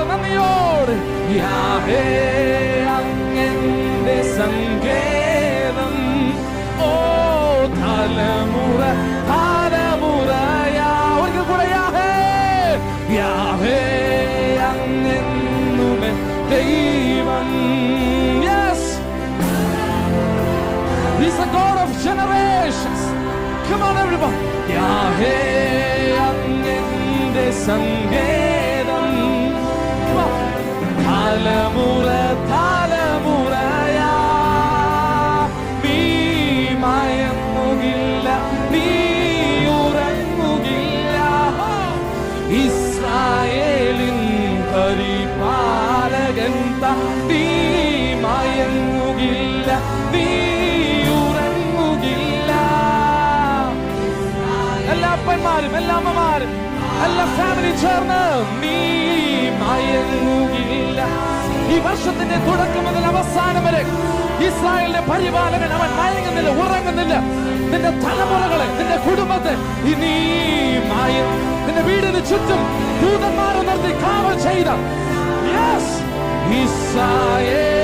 നന്ദിയോട് യാഹേ അങ്ങന്റെ സങ്കേതം ഓ തലമുറ തലമുറയാ ഒരിക്കൽ കൂടെ യാഹേ യാഹേ അങ്ങെന്നുമേ ദൈവം. Yes, He's a God of generations. Come on everybody. യാഹേ അങ്ങന്റെ സങ്കേതം തലമുറ തലമുറയാ നീ മയങ്ങുകില്ല നീ ഉറങ്ങുകില്ല ഇസ്രായേലിൻ പരിപാലകൻ നീ മയങ്ങുകില്ല നീ ഉറങ്ങുകില്ല. എല്ലാ അപ്പന്മാരും എല്ലാ അമ്മമാരും എല്ലാ ഫാമിലി ചേർന്ന് നീ മയങ്ങുകില്ല. ഈ വർഷത്തിന്റെ തുടക്കം മുതൽ അവസാനം വരെ ഇസ്രായേലിന്റെ പരിപാലകൻ അവൻ മയങ്ങുന്നില്ല ഉറങ്ങുന്നില്ല. നിന്റെ തലമുറകളെ നിന്റെ കുടുംബത്തെ നീ നിന്റെ വീടിന് ചുറ്റും ദൂതന്മാരെ നിർത്തി കാവൽ ചെയ്ത യെസ് ഇസ്രായേൽ